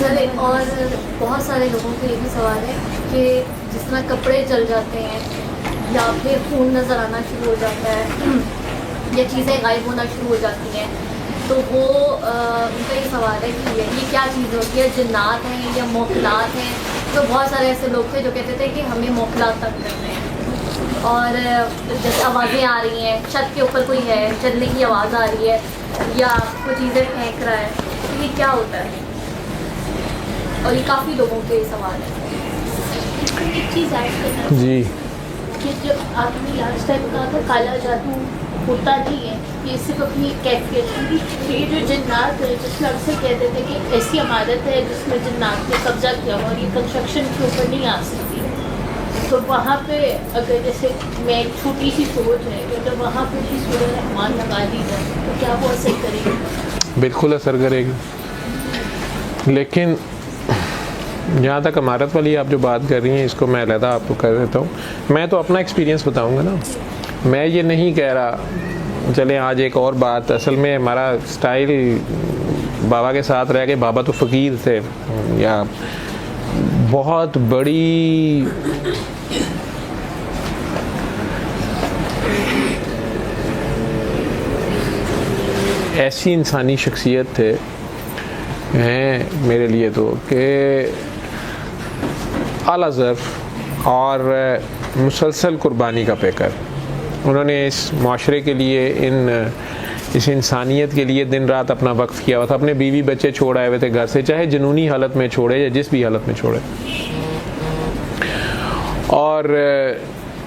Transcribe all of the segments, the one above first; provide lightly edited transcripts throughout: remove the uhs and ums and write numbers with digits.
Sir एक और बहुत सारे लोगों को ये भी सवाल है कि जिस तरह कपड़े जल जाते हैं या फिर खून नज़र आना शुरू हो जाता है या चीज़ें गायब होना शुरू हो जाती हैं, तो वो उनका ये सवाल है कि ये क्या चीज़ होती है, जिन्नात हैं या मोखलात हैं। तो बहुत सारे ऐसे लोग थे जो कहते थे कि हमें मोखलात तक करते हैं, और जैसे आवाज़ें आ रही हैं, छत के ऊपर कोई है, चलने की आवाज़ आ रही है या कोई चीज़ें फेंक रहा है, तो ये क्या होता है? और ये काफ़ी लोगों के सवाल है। एक चीज़ ऐड करना जी कि जो आपने लास्ट टाइम कहा था काला जादू होता नहीं है, ये सिर्फ अपनी कैफियत है। तो ये जो जिन्नात है, जिसमें अक्सर कहते थे कि ऐसी इमारत है जिसमें जिन्नात ने कब्जा किया और ये कंस्ट्रक्शन के ऊपर नहीं आ सकती, तो वहाँ पे अगर जैसे मैं एक छोटी सी सोच है कि अगर वहाँ पे भी सूरह रहमान लगा दी जाए तो क्या वो असर करेगी? बिल्कुल असर करेगी, लेकिन जहाँ तक इमारत वाली आप जो बात कर रही हैं, इसको मैं अलहदा आपको कर देता हूँ। मैं तो अपना एक्सपीरियंस बताऊँगा ना, मैं ये नहीं कह रहा। चलें आज एक और बात, असल में हमारा स्टाइल बाबा के साथ रह के, बाबा तो फ़कीर थे या बहुत बड़ी ऐसी इंसानी शख्सियत थे हैं मेरे लिए तो कि आला ज़र्फ़ और मुसलसल कुर्बानी का पेकर। उन्होंने इस माशरे के लिए, इस इंसानियत के लिए दिन रात अपना वक्फ किया हुआ था। अपने बीवी बच्चे छोड़ आए हुए थे घर से, चाहे जुनूनी हालत में छोड़े या जिस भी हालत में छोड़े, और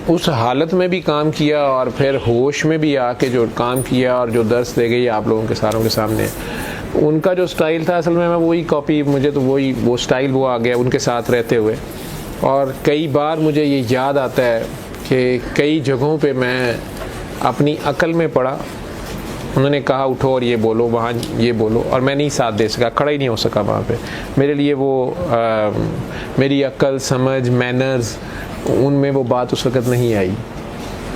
उस हालत में भी काम किया और फिर होश में भी आके जो काम किया और जो दर्स दे गई आप लोगों के सारों के सामने। उनका जो स्टाइल था, असल में मैं वही कॉपी, मुझे तो वो स्टाइल वो आ गया उनके साथ रहते हुए। और कई बार मुझे ये याद आता है कि कई जगहों पे मैं अपनी अकल में पड़ा, उन्होंने कहा उठो और ये बोलो, वहाँ ये बोलो, और मैं नहीं साथ दे सका, खड़ा ही नहीं हो सका वहाँ पे। मेरे लिए वो मेरी अकल, समझ, मैनर्स, उनमें वो बात उस वक़्त नहीं आई,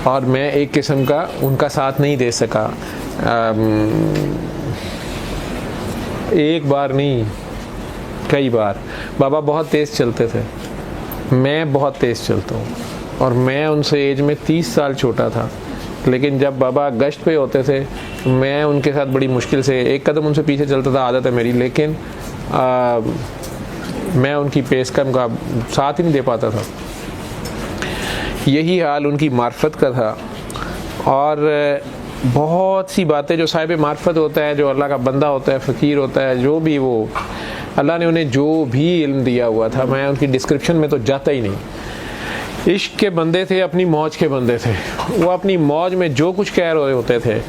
और मैं एक किस्म का उनका साथ नहीं दे सका। एक बार नहीं, कई बार। बाबा बहुत तेज़ चलते थे, मैं बहुत तेज़ चलता हूँ, और मैं उनसे एज में 30 साल छोटा था। लेकिन जब बाबा गश्त पे होते थे, मैं उनके साथ बड़ी मुश्किल से एक कदम उनसे पीछे चलता था, आदत है मेरी, लेकिन मैं उनकी पेस का उनका साथ ही नहीं दे पाता था। यही हाल उनकी मार्फत का था। और बहुत सी बातें जो साहिब मार्फत होता है, जो अल्लाह का बंदा होता है, फ़कीर होता है, जो भी वो अल्लाह ने उन्हें जो भी इल्म दिया हुआ था, मैं उनकी डिस्क्रिप्शन में तो जाता ही नहीं। इश्क के बंदे थे, अपनी मौज के बंदे थे। वो अपनी मौज में जो कुछ कह रहे होते थे,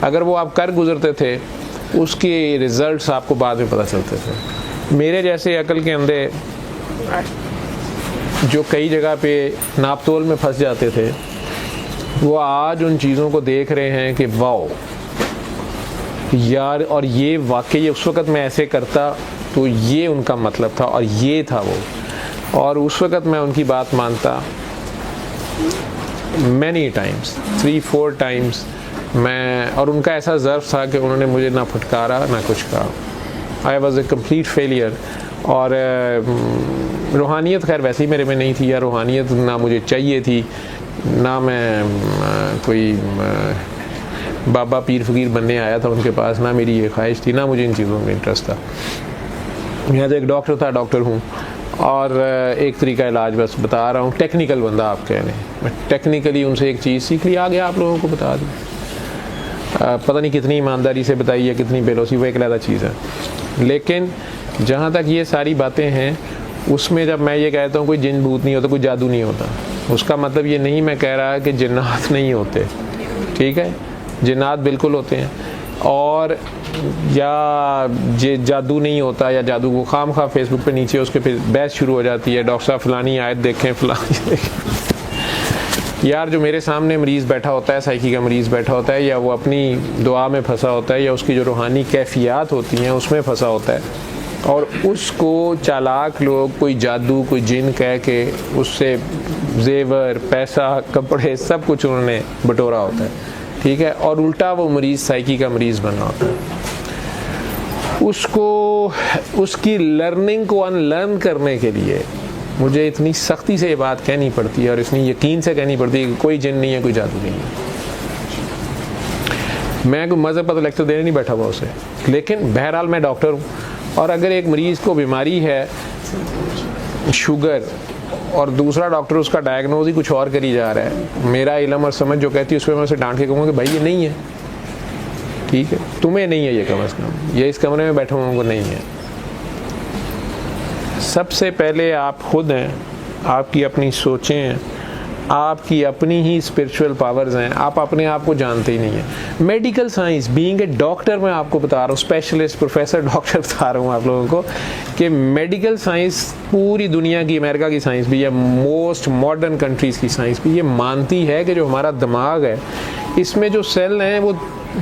अगर वो आप कर गुजरते थे, उसके रिज़ल्ट्स आपको बाद में पता चलते थे। मेरे जैसे अकल के अंधे जो कई जगह पे नापतोल में फंस जाते थे, वो आज उन चीज़ों को देख रहे हैं कि वाओ यार, और ये वाकई उस वक़्त मैं ऐसे करता तो ये उनका मतलब था और ये था वो। और उस वक़्त मैं उनकी बात मानता मैनी टाइम्स, 3-4 टाइम्स मैं। और उनका ऐसा ज़र्फ़ था कि उन्होंने मुझे ना फटकारा ना कुछ कहा। I was A complete failure. और रूहानियत खैर वैसे ही मेरे में नहीं थी, या रूहानियत ना मुझे चाहिए थी, ना मैं कोई बाबा पीर फ़कीर बनने आया था उनके पास, ना मेरी ये ख्वाहिश थी, ना मुझे इन चीज़ों में इंटरेस्ट था। मैं तो एक डॉक्टर था, डॉक्टर हूँ, और एक तरीका इलाज बस बता रहा हूँ। टेक्निकल बंदा आप कह रहे हैं, मैं टेक्निकली उनसे एक चीज़ सीख ली, आगे आप लोगों को बता दूँ। पता नहीं कितनी ईमानदारी से बताई है, कितनी बेलौसी, वो एक अलग चीज़ है। लेकिन जहाँ तक ये सारी बातें हैं, उसमें जब मैं ये कहता हूँ कोई जिन भूत नहीं होता, कोई जादू नहीं होता, उसका मतलब ये नहीं मैं कह रहा कि जिन्नात नहीं होते, ठीक है, जिन्नात बिल्कुल होते हैं। और या जादू नहीं होता, या जादू को खाम खा फेसबुक पे नीचे उसके फिर बहस शुरू हो जाती है, डॉक्टर साहब फ़लानी आयत देखें, फ़लानी देखें। यार जो मेरे सामने मरीज़ बैठा होता है, साइकी का मरीज़ बैठा होता है, या वो अपनी दुआ में फंसा होता है, या उसकी जो रूहानी कैफियत होती हैं उसमें फंसा होता है, और उसको चालाक लोग कोई जादू, कोई जिन कह के उससे जेवर, पैसा, कपड़े, सब कुछ उन्होंने बटोरा होता है, ठीक है। और उल्टा वो मरीज़ साइकी का मरीज़ बना होता है। उसको उसकी लर्निंग को अनलर्न करने के लिए मुझे इतनी सख्ती से ये बात कहनी पड़ती है और इतनी यकीन से कहनी पड़ती है कि कोई जिन नहीं है, कोई जादू नहीं है। मैं कोई मज़हब पर तो लेक्चर देने नहीं बैठा हुआ उसे, लेकिन बहरहाल मैं डॉक्टर हूँ, और अगर एक मरीज़ को बीमारी है शुगर और दूसरा डॉक्टर उसका डायग्नोज ही कुछ और करी जा रहा है, मेरा इल्म और समझ जो कहती है उस पर मैं उसे डांट के कहूँगा कि भाई ये नहीं है, ठीक है, तुम्हें नहीं है ये कम अज़ कम, ये इस कमरे में बैठे हुए को नहीं है। सबसे पहले आप खुद हैं, आपकी अपनी सोचें हैं, आपकी अपनी ही स्पिरिचुअल पावर्स हैं, आप अपने आप को जानते ही नहीं हैं। Medical science, being a doctor, मैं आपको बता रहा हूँ, स्पेशलिस्ट प्रोफेसर डॉक्टर बता रहा हूँ आप लोगों को कि मेडिकल साइंस पूरी दुनिया की, अमेरिका की साइंस भी है, मोस्ट मॉडर्न कंट्रीज़ की साइंस भी ये मानती है कि जो हमारा दिमाग है इसमें जो सेल हैं वो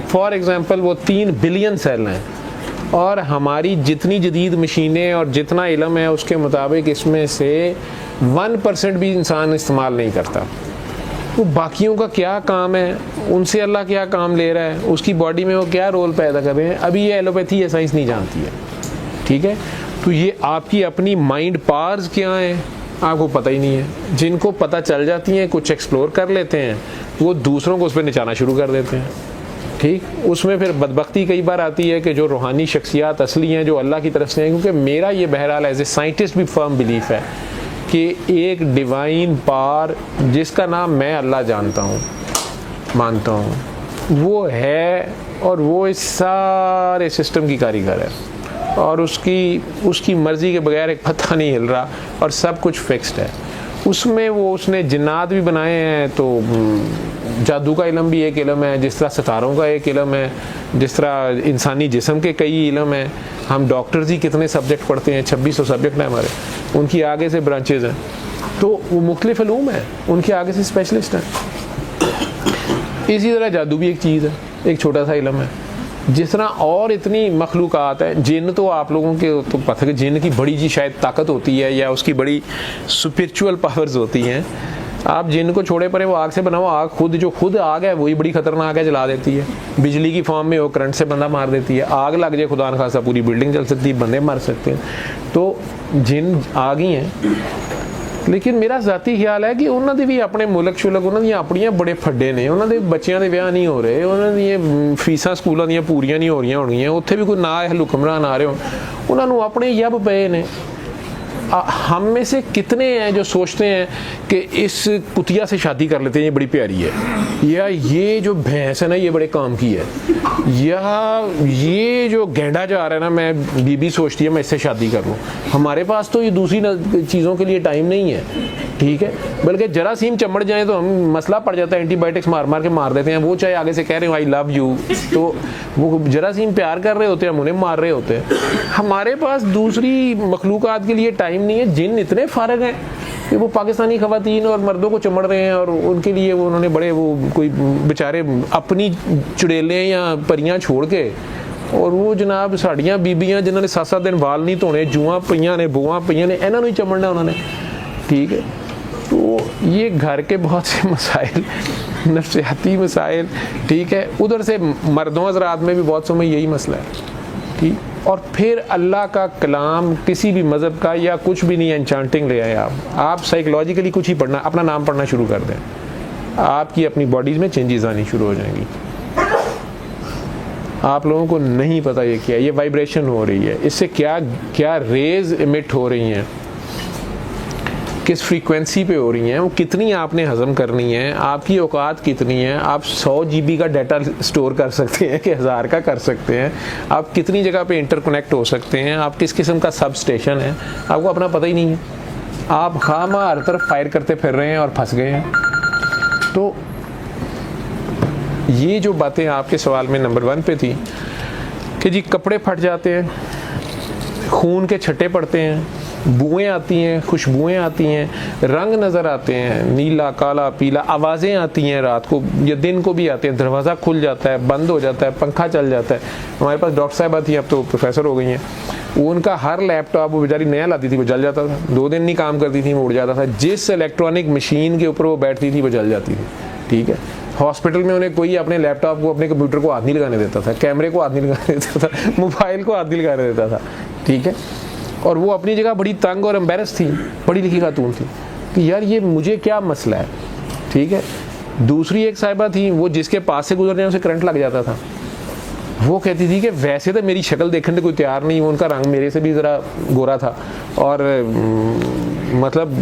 फॉर एग्ज़ाम्पल वो 3 बिलियन सेल हैं, और हमारी जितनी जदीद मशीनें और जितना इल्म है उसके मुताबिक इसमें से 1% भी इंसान इस्तेमाल नहीं करता। तो बाकियों का क्या काम है, उनसे अल्लाह क्या काम ले रहा है, उसकी बॉडी में वो क्या रोल पैदा कर रहे हैं, अभी ये एलोपैथी या साइंस नहीं जानती है, ठीक है। तो ये आपकी अपनी माइंड पावर्स क्या हैं आपको पता ही नहीं है। जिनको पता चल जाती हैं, कुछ एक्सप्लोर कर लेते हैं, वो दूसरों को उस पर नचाना शुरू कर देते हैं, ठीक। उसमें फिर बदबख्ती कई बार आती है कि जो रूहानी शख्सियात असली हैं, जो अल्लाह की तरफ से हैं, क्योंकि मेरा ये बहरहाल एज ए साइंटिस्ट भी फर्म बिलीफ है कि एक डिवाइन पावर जिसका नाम मैं अल्लाह जानता हूँ, मानता हूँ, वो है, और वो इस सारे सिस्टम की कारीगर है, और उसकी मर्ज़ी के बगैर एक पत्ता नहीं हिल रहा, और सब कुछ फिक्स्ड है। उसमें वो उसने जिन्नात भी बनाए हैं, तो जादू का इल्म भी एक इल्म है, जिस तरह सितारों का एक इल्म है, जिस तरह इंसानी जिस्म के कई इल्म हैं। हम डॉक्टर्स ही कितने सब्जेक्ट पढ़ते हैं, 2600 सब्जेक्ट हैं हमारे, उनकी आगे से ब्रांचेज हैं, तो वो मुख्तलिफ इल्म हैं, उनके आगे से स्पेशलिस्ट हैं। इसी तरह जादू भी एक चीज़ है, एक छोटा सा इल्म है। जिस तरह और इतनी मखलूक़ात है, जिन तो आप लोगों के तो पता है कि जिन की बड़ी जी शायद ताकत होती है या उसकी बड़ी स्पिरिचुअल पावर्स होती हैं। आप जिन को छोड़े परे, वो आग से बना हुआ, आग खुद जो खुद आग है वही बड़ी ख़तरनाक है, जला देती है। बिजली की फॉर्म में वो करंट से बंदा मार देती है, आग लग जाए खुदा न खासा पूरी बिल्डिंग जल सकती है, बंदे मर सकते हैं। तो जिन आ गई हैं, लेकिन मेरा ज़ाती ख्याल है कि उन्होंने भी अपने मुल्क शुलक उन्होंने अपनियां बड़े फड्डे ने, उन्होंने बच्चों के ब्याह नहीं हो रहे, उन्होंने फीसा स्कूलों दी पूरियां नहीं हो रही होनी, उत्थे भी कोई ना हुक्मरान आ रहे हो, उन्होंने अपने यब पे ने। हम में से कितने हैं जो सोचते हैं कि इस कुतिया से शादी कर लेते हैं, ये बड़ी प्यारी है, या ये जो भैंस है ना ये बड़े काम की है, या ये जो गेंडा जा रहा है ना, मैं बीबी सोचती है मैं इससे शादी कर लूँ। हमारे पास तो ये दूसरी चीज़ों के लिए टाइम नहीं है, ठीक है। बल्कि जरासीम चमड़ जाए तो हम मसला पड़ जाता है, एंटीबायोटिक्स मार मार के मार देते हैं। वो चाहे आगे से कह रहे हो आई लव यू, तो वो जरासीम प्यार कर रहे होते हैं, हम उन्हें मार रहे होते हैं। हमारे पास दूसरी मखलूक़ात के लिए टाइम नहीं है। जिन इतने फारग हैं कि वो पाकिस्तानी ख़वातीन और मर्दों को चमड़ रहे हैं, और उनके लिए वो उन्होंने बड़े वो कोई बेचारे अपनी चुड़ेलें या परियां छोड़ के, और वो जनाब साड़ियाँ बीबियाँ जिन्होंने 7-7 दिन वाल नहीं धोने, जुआं पईयां ने, बुआं पईयां ने, इन्होंने ही चमड़ना उन्होंने, ठीक है। तो ये घर के बहुत से मसाइल, नफ्सियाती मसाइल, ठीक है। उधर से मर्दों हज़रात में भी बहुत समय यही मसला है, ठीक। और फिर अल्लाह का कलाम किसी भी मज़हब का या कुछ भी नहीं, एन्चांटिंग ले आए आप साइकोलॉजिकली कुछ ही पढ़ना, अपना नाम पढ़ना शुरू कर दें, आपकी अपनी बॉडीज़ में चेंजेस आनी शुरू हो जाएंगी। आप लोगों को नहीं पता ये क्या है, ये वाइब्रेशन हो रही है, इससे क्या क्या रेज इमिट हो रही हैं, किस फ्रीक्वेंसी पे हो रही हैं, वो कितनी आपने हज़म करनी है, आपकी औकात कितनी है। आप 100 GB का डाटा स्टोर कर सकते हैं कि 1000 का कर सकते हैं, आप कितनी जगह पे इंटरकनेक्ट हो सकते हैं, आप किस किस्म का सब स्टेशन है, आपको अपना पता ही नहीं है। आप खामा हर तरफ फायर करते फिर रहे हैं और फंस गए हैं। तो ये जो बातें आपके सवाल में नंबर 1 पे थी कि जी कपड़े फट जाते हैं, खून के छट्टे पड़ते हैं, बुएँ आती हैं, खुशबुएँ आती हैं, रंग नज़र आते हैं, नीला काला पीला, आवाज़ें आती हैं रात को या दिन को भी आती हैं, दरवाज़ा खुल जाता है, बंद हो जाता है, पंखा चल जाता है। हमारे पास डॉक्टर साहबा थी, अब तो प्रोफेसर हो गई हैं, उनका हर लैपटॉप वो बेचारी नया लाती थी, वो जल जाता था, 2 दिन नहीं काम करती थी, वो उड़ जाता था। जिस इलेक्ट्रॉनिक मशीन के ऊपर वो बैठती थी वो जल जाती थी, ठीक है। हॉस्पिटल में उन्हें कोई अपने लैपटॉप को, अपने कंप्यूटर को हाथ नहीं लगाने देता था, कैमरे को हाथ नहीं लगाने देता था, मोबाइल को हाथ नहीं लगाने देता था, ठीक है। और वो अपनी जगह बड़ी तंग और एम्बेरस थी, पढ़ी लिखी खातून थी कि यार ये मुझे क्या मसला है, ठीक है। दूसरी एक साहिबा थी, वो जिसके पास से गुजर जाए उसे करंट लग जाता था। वो कहती थी कि वैसे तो मेरी शक्ल देखने को कोई तैयार नहीं, उनका रंग मेरे से भी ज़रा गोरा था और मतलब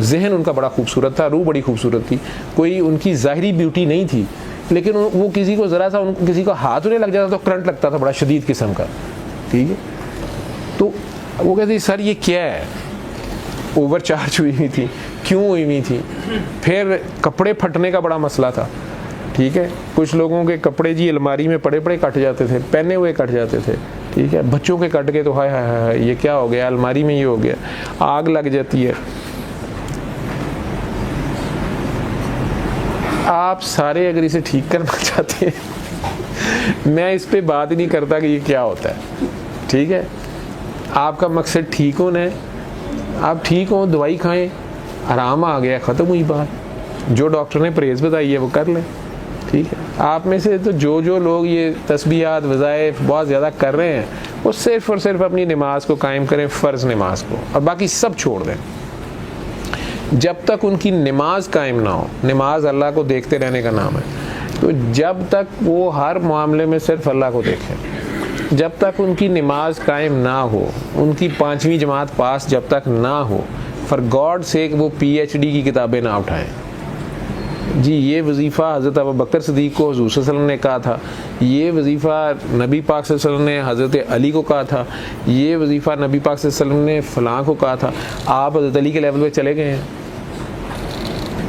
जहन उनका बड़ा खूबसूरत था, रूह बड़ी खूबसूरत थी, कोई उनकी ज़ाहिरी ब्यूटी नहीं थी, लेकिन वो किसी को ज़रा सा किसी को हाथ उन्हें लग जाता तो करंट लगता था बड़ा शदीद किस्म का, ठीक है। तो वो कहती सर ये क्या है, ओवर चार्ज हुई हुई थी, क्यों हुई हुई थी। फिर कपड़े फटने का बड़ा मसला था, ठीक है। कुछ लोगों के कपड़े जी अलमारी में पड़े पड़े कट जाते थे, पहने हुए कट जाते थे, ठीक है। बच्चों के कट गए तो हाय हाय हाय ये क्या हो गया, अलमारी में ये हो गया, आग लग जाती है। आप सारे अगर इसे ठीक करना चाहते हैं, मैं इस पे बात ही नहीं करता कि ये क्या होता है, ठीक है। आपका मकसद ठीक होना है, आप ठीक हो, दवाई खाएं, आराम आ गया, ख़त्म हुई बात। जो डॉक्टर ने परहेज़ बताई है वो कर लें, ठीक है। आप में से तो जो लोग ये तस्बीहात वज़ाइफ बहुत ज़्यादा कर रहे हैं, वो सिर्फ़ और सिर्फ अपनी नमाज को कायम करें, फ़र्ज़ नमाज को, और बाकी सब छोड़ दें। जब तक उनकी नमाज कायम ना हो, नमाज अल्लाह को देखते रहने का नाम है, तो जब तक वो हर मामले में सिर्फ अल्लाह को देखें, जब तक उनकी नमाज कायम ना हो, उनकी 5वीं जमात पास जब तक ना हो, फॉर गॉड सेक वो PhD की किताबें ना उठाएं। जी ये वजीफ़ा हज़रत अबू बकर सिद्दीक़ को हुज़ूर सल्लल्लाहु अलैहि वसल्लम ने कहा था, ये वजीफ़ा नबी पाक सल्लल्लाहु अलैहि वसल्लम ने हज़रत अली को कहा था, ये वजीफ़ा नबी पाक सल्लल्लाहु अलैहि वसल्लम ने फ़लाँ को कहा था। आप हज़रत अली के लेवल पे चले गए हैं,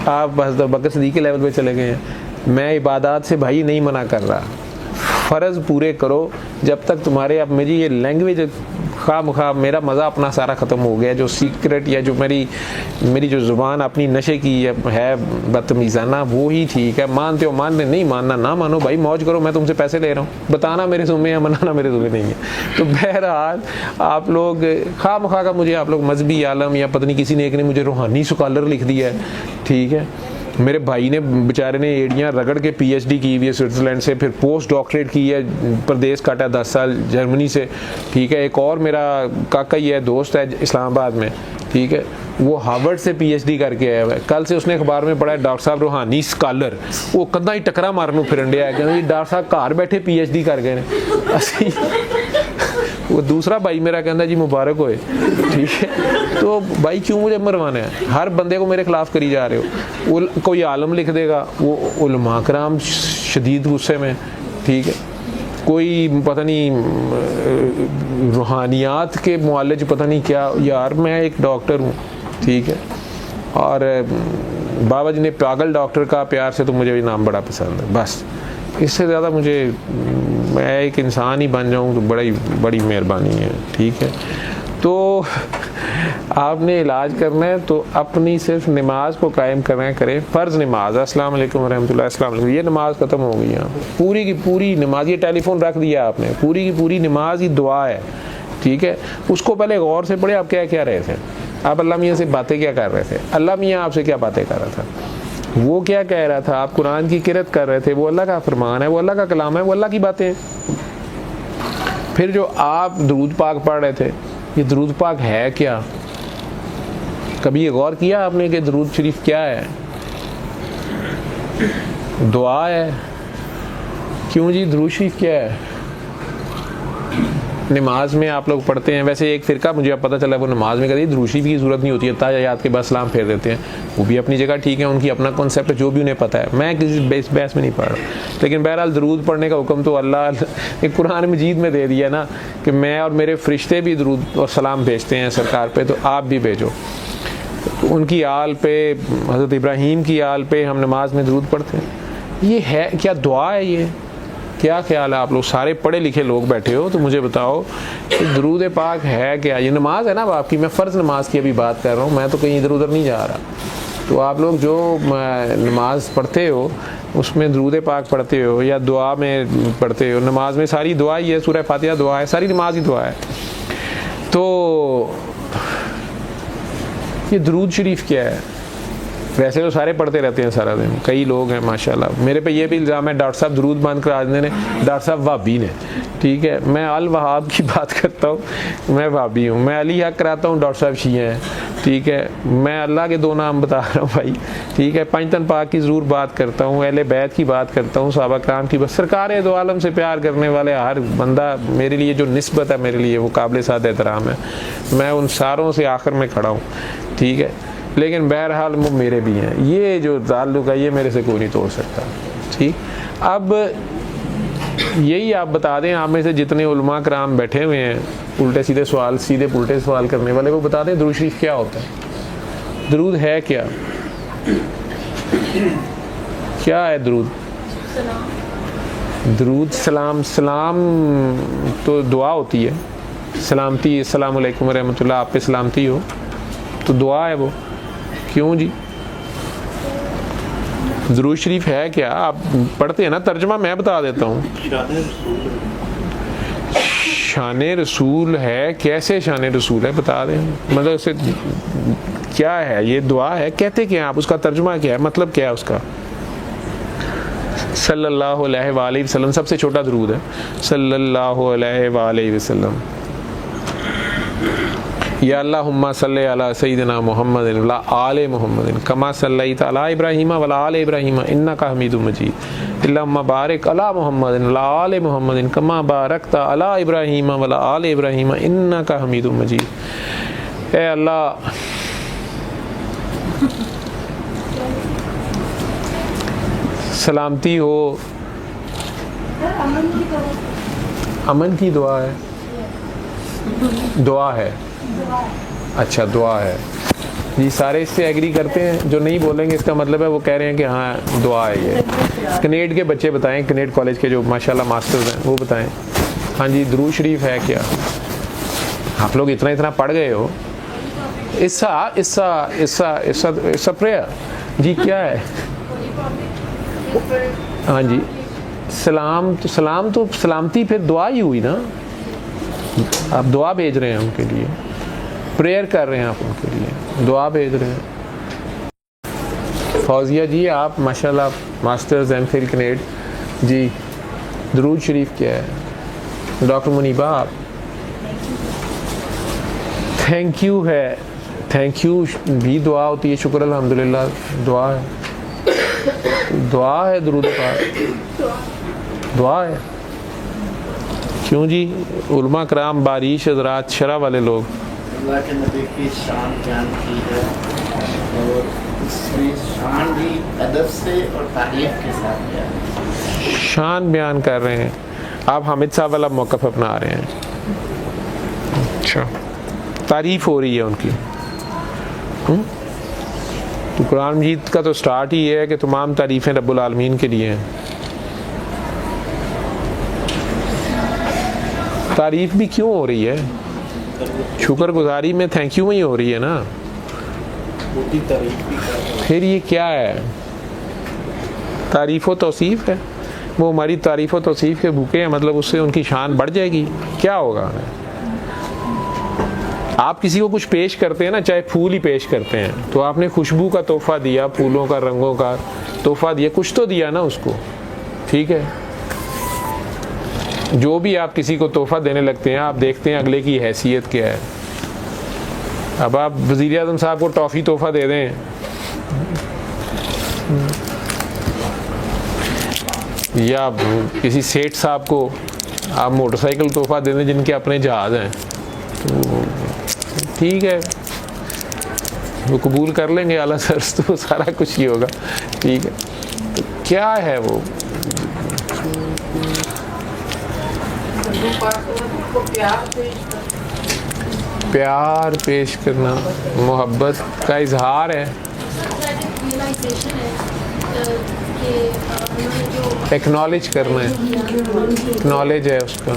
आप हज़रत अबू बकर सिद्दीक़ के लेवल पे चले गए हैं। मैं इबादत से भाई नहीं मना कर रहा, फ़र्ज़ पूरे करो। जब तक तुम्हारे, अब मेरी ये लैंग्वेज खा मेरा मज़ा अपना सारा ख़त्म हो गया, जो सीक्रेट या जो मेरी जो ज़ुबान अपनी नशे की है बदतमीज़ाना, वो ही ठीक है। मानते हो मान, नहीं मानना ना मानो भाई, मौज करो, मैं तुमसे पैसे ले रहा हूँ, बताना मेरे ज़िम्मे है, मनाना मेरे ज़िम्मे नहीं है। तो बहरहाल आप लोग खा का मुझे आप लोग मजहबी आलम या पता नहीं किसी ने एक ने मुझे रूहानी स्कॉलर लिख दिया है, ठीक है। मेरे भाई ने बेचारे ने एड़ियाँ रगड़ के PhD की हुई है स्विट्ज़रलैंड से, फिर पोस्ट डॉक्टरेट की है, प्रदेश काटा 10 साल जर्मनी से, ठीक है। एक और मेरा काका ही है, दोस्त है इस्लामाबाद में, ठीक है, वो हार्वर्ड से PhD करके आया हुआ है। कल से उसने अखबार में पढ़ा है डॉक्टर साहब रूहानी स्कॉलर, वो कदा ही टकरा मारनों फिरन दिया है, कहते डॉक्टर साहब घर बैठे PhD कर गए ने असी। वो दूसरा भाई मेरा कहता जी मुबारक होए, ठीक है। तो भाई क्यों मुझे मरवाना है, हर बंदे को मेरे खिलाफ करी जा रहे हो। वो कोई आलम लिख देगा, वो उलमा कराम शदीद गुस्से में, ठीक है। कोई पता नहीं रूहानियात के मुआलिज पता नहीं क्या, यार मैं एक डॉक्टर हूँ, ठीक है। और बाबा जी ने पागल डॉक्टर का प्यार से, तो मुझे भी नाम बड़ा पसंद है, बस इससे ज़्यादा मुझे, मैं एक इंसान ही बन जाऊँ तो बड़ी मेहरबानी है, ठीक है। तो आपने इलाज करना है तो अपनी सिर्फ नमाज को कायम करना है, करें फ़र्ज़ नमाज। अस्सलाम वालेकुम रहमतुल्लाह, अस्सलाम वालेकुम। ये नमाज ख़त्म हो गई यहाँ, पूरी की पूरी नमाज, ये टेलीफोन रख दिया आपने, पूरी की पूरी नमाज ही दुआ है, ठीक है। उसको पहले गौर से पढ़े, आप क्या क्या रहे थे, आप अल्लाह मियाँ से बातें क्या कर रहे थे, अल्लाह मियाँ आपसे क्या बातें कर रहा था, वो क्या कह रहा था, आप कुरान की किरत कर रहे थे, वो अल्लाह का फरमान है, वो अल्लाह का कलाम है, वो अल्लाह की बातें हैं। फिर जो आप दरूद पाक पढ़ रहे थे, ये दरूद पाक है क्या, कभी ये गौर किया आपने कि दरूद शरीफ क्या है, दुआ है, क्यों जी दरूद शरीफ क्या है। नमाज में आप लोग पढ़ते हैं, वैसे एक फ़िरका मुझे अब पता चला वो नमाज में कहती है दरूद शरीफ की ज़रूरत नहीं होती है, तायात के बाद सलाम फेर देते हैं, वो भी अपनी जगह ठीक है, उनकी अपना कॉन्सेप्ट है, जो भी उन्हें पता है, मैं किसी बहस में नहीं पढ़ रहा। लेकिन बहरहाल दरूद पढ़ने का हुक्म तो अल्लाह एक कुरान मजीद में दे दिया ना कि मैं और मेरे फरिश्ते भी दरूद और सलाम भेजते हैं सरकार पे, तो आप भी भेजो। तो उनकी आल पे, हज़रत इब्राहीम की आल पे हम नमाज में दरूद पढ़ते हैं। ये है क्या दुआ है, ये क्या ख्याल है, आप लोग सारे पढ़े लिखे लोग बैठे हो, तो मुझे बताओ कि दरूद पाक है क्या। ये नमाज है ना आपकी, मैं फ़र्ज़ नमाज की अभी बात कर रहा हूँ, मैं तो कहीं इधर उधर नहीं जा रहा। तो आप लोग जो नमाज पढ़ते हो उसमें दरूद पाक पढ़ते हो या दुआ में पढ़ते हो, नमाज में सारी दुआ ही है, सूरह फातिहा दुआ है, सारी नमाज ही दुआ है। तो ये दरूद शरीफ क्या है, वैसे तो सारे पढ़ते रहते हैं सारा दिन, कई लोग हैं माशाल्लाह। मेरे पे ये भी इल्ज़ाम है डॉक्टर साहब दरूद बंद करा देने ने, डॉक्टर साहब वाबी ने, ठीक है। मैं अल वहाब की बात करता हूँ, मैं वाबी हूँ। मैं अली हक कराता हूँ, डॉक्टर साहब शिया हैं, ठीक है। मैं अल्लाह के 2 नाम बता रहा हूँ भाई, ठीक है। पंजतन पाक की ज़रूर बात करता हूँ, अहले बैत की बात करता हूँ, सहाबा कराम की, बस सरकार दो आलम से प्यार करने वाले हर बंदा मेरे लिए जो निस्बत है मेरे लिए वो काबिल साद एहतराम है। मैं उन सारों से आखिर में खड़ा हूँ, ठीक है। लेकिन बहरहाल वो मेरे भी हैं, ये जो ताल्लुक़ है ये मेरे से कोई नहीं तोड़ सकता, ठीक। अब यही आप बता दें, आप में से जितने उलमा कराम बैठे हुए हैं उल्टे सीधे सवाल, सीधे उल्टे सवाल करने वाले, वो बता दें दुरूद शरीफ क्या होता है, दरूद है क्या, क्या है दरूद? दरूद सलाम, सलाम तो दुआ होती है, सलामती, अस्सलामु अलैकुम व रहमतुल्लाह, आप पे सलामती हो, तो दुआ है वो, क्यों जी? दरूद शरीफ है क्या? आप पढ़ते हैं ना, तर्जमा मैं बता देता हूँ। शान रसूल है, कैसे शान रसूल है बता दें, मतलब उसे क्या है, ये दुआ है, कहते क्या आप, उसका तर्जमा क्या है, मतलब क्या है उसका? सल्लल्लाहु अलैहि वसल्लम सबसे छोटा दरूद है, सल्लल्लाहु अलैहि वसल्लम। या अल्लाहुम्मा सल्ली अला सय्यिदिना मुहम्मदिन व अला आले मुहम्मदिन कमा सल्लैता अला इब्राहीम व अला आले इब्राहीम इन्नका हमीदुम मजीद। अल्लाहुम्मा बारिक अला मुहम्मदिन व अला आले मुहम्मदिन कमा बारकता अला इब्राहीम व अला आले इब्राहीम इन्नका हमीदुम मजीद। ए अल्लाह, सलामती हो, अमन की दुआ है, दुआ है, अच्छा दुआ है जी। सारे इससे एग्री करते हैं, जो नहीं बोलेंगे इसका मतलब है वो कह रहे हैं कि हाँ दुआ है ये। कनेड के बच्चे बताएं, कनेड कॉलेज के जो माशाल्लाह मास्टर्स हैं वो बताएं। हाँ जी, दरूद शरीफ है क्या? आप लोग इतना इतना पढ़ गए हो। इस्सा प्रेयर जी क्या है? हाँ जी, सलाम तो सलामती फिर दुआ ही हुई ना। आप दुआ भेज रहे हैं उनके लिए, प्रेयर कर रहे हैं आप उनके लिए, दुआ भेज रहे हैं। फौजिया जी आप माशाल्लाह मास्टर्स एमफिल कनेड जी, दरूद शरीफ क्या है? डॉक्टर मुनीबा आप थैंक यू है, थैंक यू भी दुआ होती है, शुक्र अल्हम्दुलिल्लाह दुआ है, दुआ है, दरूद पाक दुआ है। क्यों जी? उलमा कराम, बारिश हज़रात, शरा वाले लोग अल्लाह के नबी की शान बयान की है और इसमें शान भी अदब से और तारीफ के साथ बयान, शान बयान कर रहे हैं। आप हामिद साहब वाला मौक़िफ़ अपना रहे हैं, अच्छा तारीफ़ हो रही है उनकी। तो कुरान मजीद का तो स्टार्ट ही है कि तमाम तारीफ़ें रब्बुल आलमीन के लिए हैं। तारीफ़ भी क्यों हो रही है? शुक्रगुजारी में, थैंक यू में ही हो रही है ना। फिर ये क्या है? तारीफ़ व तौसीफ़ है, वो हमारी तारीफ़ व तौसीफ़ के भूखे हैं, मतलब उससे उनकी शान बढ़ जाएगी। क्या होगा? आप किसी को कुछ पेश करते हैं ना, चाहे फूल ही पेश करते हैं, तो आपने खुशबू का तोहफ़ा दिया, फूलों का, रंगों का तोहफ़ा दिया, कुछ तो दिया ना उसको, ठीक है। जो भी आप किसी को तोहफ़ा देने लगते हैं, आप देखते हैं अगले की हैसियत क्या है। अब आप वज़ीर आज़म साहब को टॉफ़ी तोहफ़ा दे दें, या किसी सेठ साहब को आप मोटरसाइकिल तोहफ़ा दे दें जिनके अपने जहाज़ हैं, तो ठीक है, वो कबूल कर लेंगे आला सर्स, तो सारा कुछ ही होगा, ठीक है। तो क्या है वो? प्यार पेश करना, मोहब्बत का इजहार है, एक्नॉलेज करना है, एक्नॉलेज है उसका,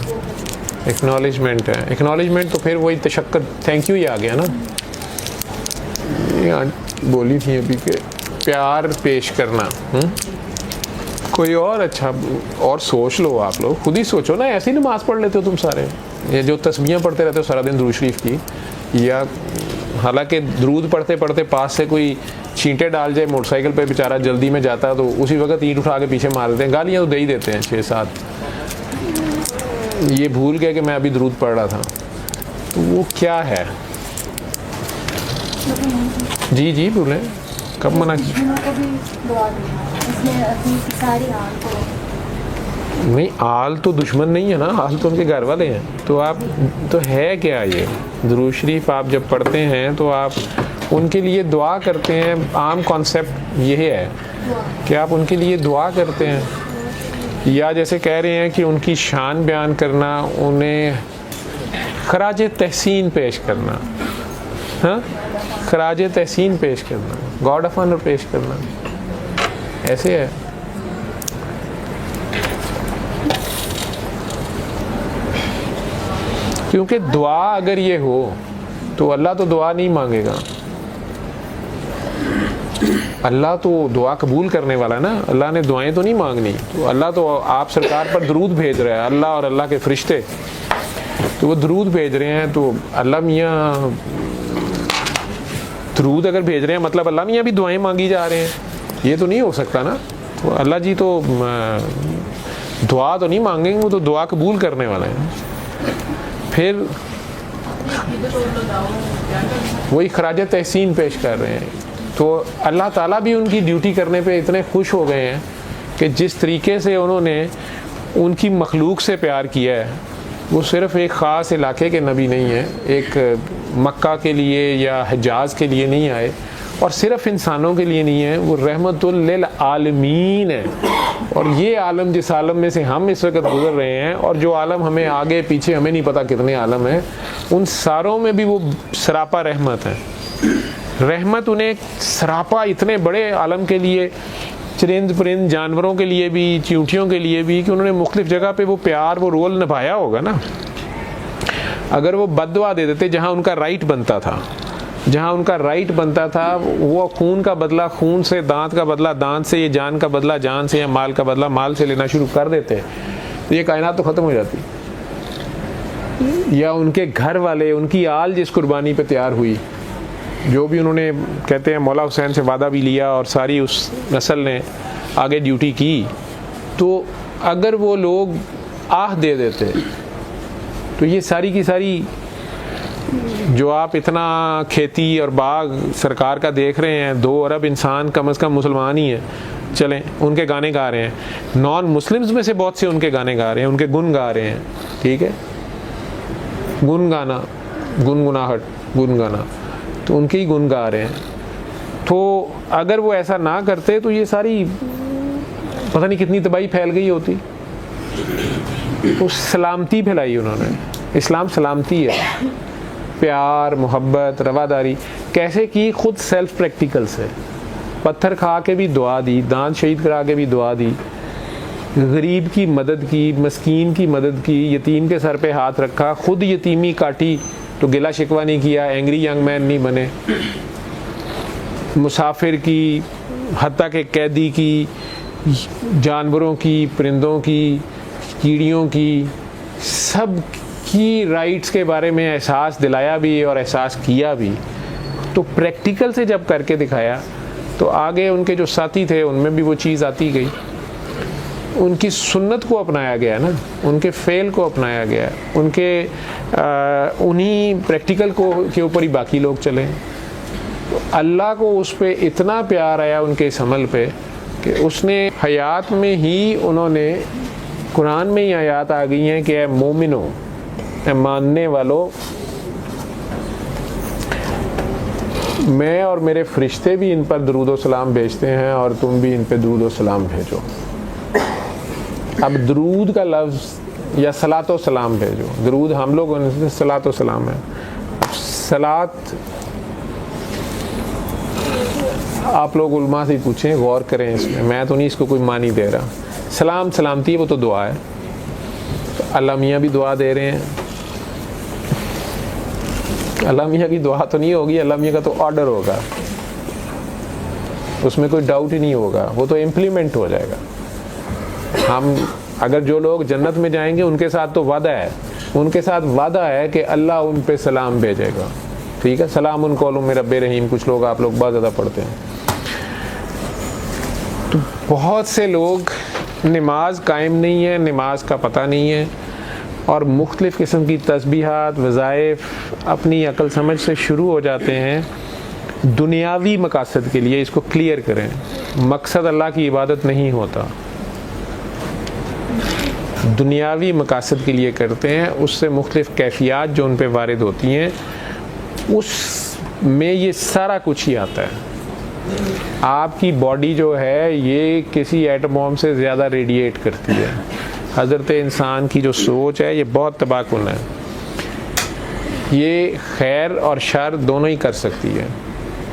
एक्नॉलेजमेंट है। एक्नॉलेजमेंट तो फिर वही तशक्कर, थैंक यू ही आ गया ना। ये बोली थी अभी के प्यार पेश करना। कोई और अच्छा और सोच लो, आप लोग खुद ही सोचो ना। ऐसी नमाज पढ़ लेते हो तुम सारे, ये जो तस्बीहें पढ़ते रहते हो सारा दिन दरूद शरीफ की, या हालांकि दरूद पढ़ते पढ़ते पास से कोई छींटे डाल जाए मोटरसाइकिल पे, बेचारा जल्दी में जाता है तो उसी वक्त ईंट उठा के पीछे मार देते हैं। गालियाँ तो दे ही देते हैं 6-7। ये भूल गए कि मैं अभी दरूद पढ़ रहा था, तो वो क्या है? जी जी बोलें, कब मना किया? नहीं, आल तो दुश्मन नहीं है ना, आल तो उनके घर वाले हैं। तो आप तो है क्या ये दुरूद शरीफ आप जब पढ़ते हैं तो आप उनके लिए दुआ करते हैं। आम कॉन्सेप्ट यही है कि आप उनके लिए दुआ करते हैं, या जैसे कह रहे हैं कि उनकी शान बयान करना, उन्हें खराज तहसीन पेश करना, हाँ, खराज तहसीन पेश करना, गॉड ऑफ ऑनर पेश करना, ऐसे है। क्योंकि दुआ अगर ये हो तो अल्लाह तो दुआ नहीं मांगेगा, अल्लाह तो दुआ कबूल करने वाला है ना। अल्लाह ने दुआएं तो नहीं मांगनी, तो अल्लाह तो आप सरकार पर दरूद भेज रहा है, अल्लाह और अल्लाह के फरिश्ते तो वो दरूद भेज रहे हैं। तो अल्लाह मियाँ दरूद अगर भेज रहे हैं मतलब अल्लाह मियाँ भी दुआएं मांगी जा रहे हैं, ये तो नहीं हो सकता ना। तो अल्लाह जी तो दुआ तो नहीं मांगेंगे, वो तो दुआ कबूल करने वाले हैं। फिर वही खराज तहसीन पेश कर रहे हैं। तो अल्लाह ताला भी उनकी ड्यूटी करने पे इतने खुश हो गए हैं कि जिस तरीके से उन्होंने उनकी मखलूक से प्यार किया है, वो सिर्फ़ एक ख़ास इलाके के नबी नहीं है, एक मक्का के लिए या हिजाज़ के लिए नहीं आए, और सिर्फ़ इंसानों के लिए नहीं है, वो रहमतुल लिल आलमीन है। और ये आलम जिस आलम में से हम इस वक्त गुजर रहे हैं, और जो आलम हमें आगे पीछे हमें नहीं पता कितने आलम हैं, उन सारों में भी वो सरापा रहमत है। रहमत उन्हें सरापा इतने बड़े आलम के लिए, चरिंद परिंद जानवरों के लिए भी, चींटियों के लिए भी, कि उन्होंने मुख्तलिफ जगह पे वो प्यार, वो रोल निभाया होगा ना। अगर वो बद्दुआ दे देते जहाँ उनका राइट बनता था, जहाँ उनका राइट बनता था, वो खून का बदला खून से, दांत का बदला दांत से, ये जान का बदला जान से, या माल का बदला माल से लेना शुरू कर देते, तो ये कायनात तो ख़त्म हो जाती। या उनके घर वाले, उनकी आल जिस कुर्बानी पे तैयार हुई, जो भी उन्होंने कहते हैं मौला हुसैन से वादा भी लिया और सारी उस नस्ल ने आगे ड्यूटी की, तो अगर वो लोग आह दे देते तो ये सारी की सारी जो आप इतना खेती और बाग सरकार का देख रहे हैं, 2 अरब इंसान कम से कम मुसलमान ही हैं, चलें उनके गाने गा रहे हैं, नॉन मुस्लिम्स में से बहुत से उनके गाने गा रहे हैं, उनके गुन गा रहे हैं, ठीक है, गुन गाना, गुनगुनाहट, गुन गाना, तो उनके ही गुन गा रहे हैं। तो अगर वो ऐसा ना करते तो ये सारी पता नहीं कितनी तबाही फैल गई होती। तो सलामती फैलाई उन्होंने, इस्लाम सलामती है, प्यार, मोहब्बत, रवादारी कैसे की, खुद सेल्फ प्रैक्टिकल से, पत्थर खा के भी दुआ दी, दांत शहीद करा के भी दुआ दी, गरीब की मदद की, मस्कीन की मदद की, यतीम के सर पे हाथ रखा, खुद यतीमी काटी तो गिला शिकवा नहीं किया, एंग्री यंग मैन नहीं बने, मुसाफिर की, हत्ता के कैदी की, जानवरों की, परिंदों की, कीड़ियों की, सब की राइट्स के बारे में एहसास दिलाया भी और एहसास किया भी। तो प्रैक्टिकल से जब करके दिखाया तो आगे उनके जो साथी थे उनमें भी वो चीज़ आती गई, उनकी सुन्नत को अपनाया गया ना, उनके फेल को अपनाया गया, उनके उन्हीं प्रैक्टिकल को के ऊपर ही बाकी लोग चले। तो अल्लाह को उस पर इतना प्यार आया उनके इस अमल पे कि उसने हयात में ही, उन्होंने कुरान में ही आयात आ गई हैं कि ए मोमिनो, ए मानने वालों, मैं और मेरे फरिश्ते भी इन पर दरूद व सलाम भेजते हैं और तुम भी इन पे दरूद व सलाम भेजो। अब दरूद का लफ्ज़ या सलात व सलाम भेजो, दरूद हम लोग उनसे सलात व सलाम है। सलात आप लोग उलमा से पूछें, गौर करें इसमें, मैं तो नहीं इसको कोई मानी दे रहा। सलाम सलामती है, वो तो दुआ है, तो अल्लाह मियाँ भी दुआ दे रहे हैं। अल्लाह मियाँ की दुआ तो नहीं होगी, अल्लाह मियाँ का तो ऑर्डर होगा, उसमें कोई डाउट ही नहीं होगा, वो तो इम्प्लीमेंट हो जाएगा। हम अगर जो लोग जन्नत में जाएंगे उनके साथ तो वादा है, उनके साथ वादा है कि अल्लाह उन पे सलाम भेजेगा, ठीक है, सलामुन कौलुम मिर रब्बिर रहीम, कुछ लोग आप लोग बहुत ज़्यादा पढ़ते हैं। तो बहुत से लोग नमाज कायम नहीं है, नमाज का पता नहीं है, और मुख्तलिफ़ किस्म की तस्बीहात वज़ाइफ अपनी अकल समझ से शुरू हो जाते हैं दुनियावी मकासद के लिए। इसको क्लियर करें, मकसद अल्लाह की इबादत नहीं होता, दुनियावी मकासद के लिए करते हैं। उससे मुख्तलिफ़ कैफियत जो उन पर वारिद होती हैं, उसमें ये सारा कुछ ही आता है। आपकी बॉडी जो है ये किसी एटम बॉम्ब से ज़्यादा रेडिएट करती है। हज़रत इंसान की जो सोच है ये बहुत तबाहकुन है, ये खैर और शर दोनों ही कर सकती है।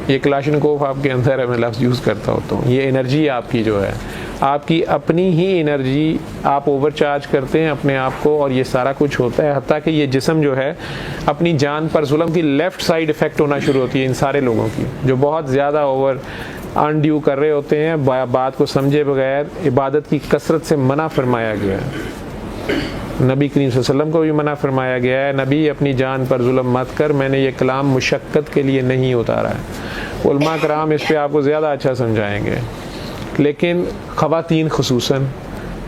ये क्लाशनकोफ आपके अंदर है, मैं लफ्ज़ यूज़ करता होता हूँ। ये एनर्जी आपकी जो है, आपकी अपनी ही एनर्जी, आप ओवरचार्ज करते हैं अपने आप को, और ये सारा कुछ होता है। हत्ता कि ये जिस्म जो है अपनी जान पर जुल्म की लेफ़्ट साइड इफ़ेक्ट होना शुरू होती है इन सारे लोगों की, जो बहुत ज़्यादा ओवर अनड्यू कर रहे होते हैं, बात को समझे बगैर। इबादत की कसरत से मना फरमाया गया है, नबी करीम सल्लल्लाहु अलैहि वसल्लम को भी मना फरमाया गया है, नबी अपनी जान पर जुल्म मत कर, मैंने ये कलाम मुशक्क़त के लिए नहीं उतारा है। उलमा कराम इस पर आपको ज़्यादा अच्छा समझाएंगे, लेकिन ख़वातीन खुसूसन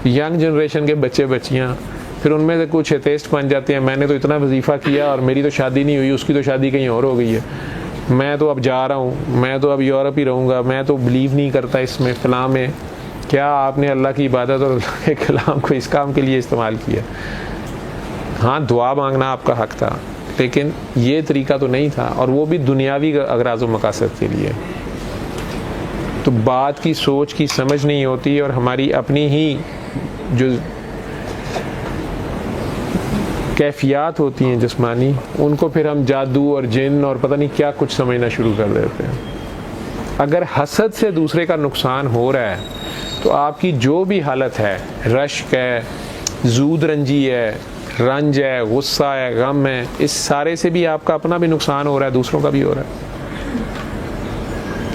यंग जनरेशन के बच्चे बच्चियाँ, फिर उनमें से कुछ एथेइस्ट बन जाते हैं। मैंने तो इतना वजीफ़ा किया और मेरी तो शादी नहीं हुई, उसकी तो शादी कहीं और हो गई है, मैं तो अब जा रहा हूँ, मैं तो अब यूरोप ही रहूँगा, मैं तो बिलीव नहीं करता इसमें फ़लाँ में। क्या आपने अल्लाह की इबादत और अल्लाह के कलाम को इस काम के लिए इस्तेमाल किया? हाँ, दुआ मांगना आपका हक़ था, लेकिन ये तरीका तो नहीं था, और वो भी दुनियावी अगराज़ व मकासद के लिए। तो बात की सोच की समझ नहीं होती, और हमारी अपनी ही जो कैफियत होती हैं जिस्मानी, उनको फिर हम जादू और जिन और पता नहीं क्या कुछ समझना शुरू कर देते हैं। अगर हसद से दूसरे का नुकसान हो रहा है तो आपकी जो भी हालत है, रश्क है, जूद रंजी है, रंज है, गुस्सा है, गम है, इस सारे से भी आपका अपना भी नुकसान हो रहा है, दूसरों का भी हो रहा है।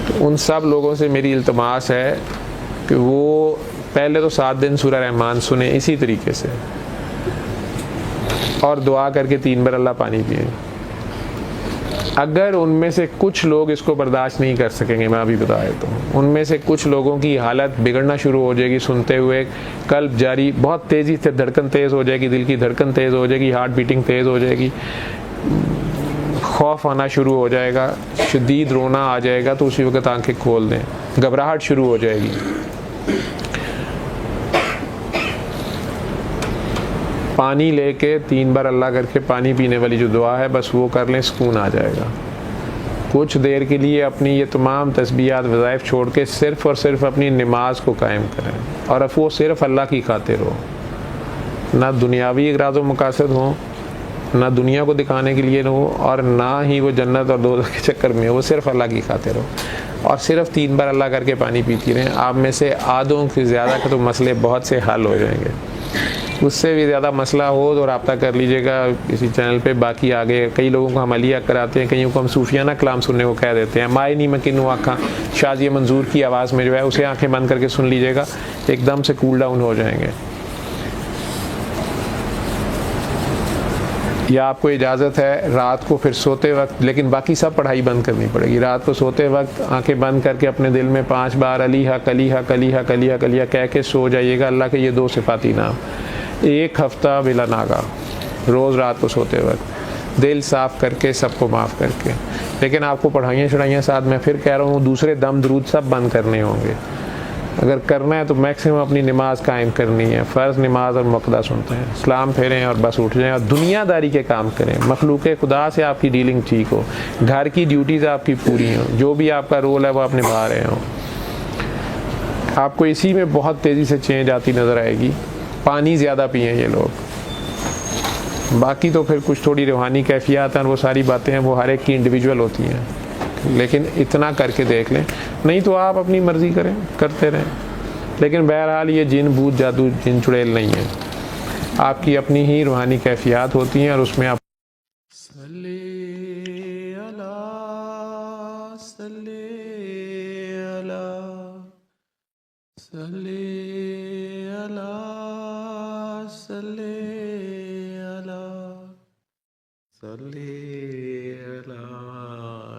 तो उन सब लोगों से मेरी इल्तमास है कि वो पहले तो 7 दिन सूरह रहमान सुने इसी तरीके से, और दुआ करके 3 बार अल्लाह पानी पिए। अगर उनमें से कुछ लोग इसको बर्दाश्त नहीं कर सकेंगे, मैं अभी बता देता हूँ, उनमें से कुछ लोगों की हालत बिगड़ना शुरू हो जाएगी सुनते हुए, कल्ब जारी, बहुत तेज़ी से धड़कन तेज़ हो जाएगी, दिल की धड़कन तेज़ हो जाएगी, हार्ट बीटिंग तेज़ हो जाएगी, खौफ आना शुरू हो जाएगा, शदीद रोना आ जाएगा, तो उसी वक्त आंखें खोल दें, घबराहट शुरू हो जाएगी। पानी लेके 3 बार अल्लाह करके पानी पीने वाली जो दुआ है, बस वो कर लें, सुकून आ जाएगा। कुछ देर के लिए अपनी ये तमाम तस्बीहात वज़ाइफ छोड़ के सिर्फ़ और सिर्फ अपनी नमाज को कायम करें, और अब वो सिर्फ़ अल्लाह की खातिर हो, ना दुनियावी इग़राज़ व मकासद हो, ना दुनिया को दिखाने के लिए हो, और ना ही वो जन्नत और दोज़ख के चक्कर में हो, वो सिर्फ़ अल्लाह की खातिर हो, और सिर्फ़ 3 बार अल्लाह करके पानी पीती रहें। आप में से आधों से ज़्यादा के तो मसले बहुत से हल हो जाएंगे। उससे भी ज़्यादा मसला हो तो रब्ता कर लीजिएगा इसी चैनल पे। बाकी आगे कई लोगों को हम अलिया कराते हैं, कईयों को हम सूफियाना कलाम सुनने को कह देते हैं। माए नी मकिन आँखा शाज़िया मंजूर की आवाज़ में जो है उसे आंखें बंद करके सुन लीजिएगा, एकदम से कूल डाउन हो जाएंगे। या आपको इजाज़त है रात को फिर सोते वक्त, लेकिन बाकी सब पढ़ाई बंद करनी पड़ेगी। रात को सोते वक्त आंखें बंद करके अपने दिल में 5 बार अली हा कली हा कली हा कली हा कलिया कह के सो जाइएगा। अल्लाह के ये 2 सिफाती नाम 1 हफ़्ता बिला नागा, रोज़ रात को सोते वक्त दिल साफ़ करके, सबको माफ़ करके। लेकिन आपको पढ़ाइयाँ शढ़ाइयाँ साथ मैं फिर कह रहा हूँ, दूसरे दम दरूद सब बंद करने होंगे। अगर करना है तो मैक्सिमम अपनी नमाज कायम करनी है, फ़र्ज़ नमाज और मक़दा सुनते हैं, सलाम फेरें और बस उठ जाएं, और दुनियादारी के काम करें। मखलूक़ खुदा से आपकी डीलिंग ठीक हो, घर की ड्यूटीज़ आपकी पूरी हों, जो भी आपका रोल है वो आप निभा रहे हों। आपको इसी में बहुत तेज़ी से चेंज आती नज़र आएगी। पानी ज़्यादा पिएँ ये लोग। बाकी तो फिर कुछ थोड़ी रूहानी कैफियत हैं, वो सारी बातें हैं, वो हर एक की इंडिविजुअल होती हैं, लेकिन इतना करके देख लें। नहीं तो आप अपनी मर्ज़ी करें, करते रहें। लेकिन बहरहाल ये जिन भूत जादू जिन चुड़ैल नहीं है, आपकी अपनी ही रूहानी कैफियत होती हैं, और उसमें आप सल्ले अला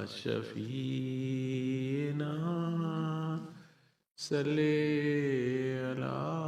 शफीना सल्ले अला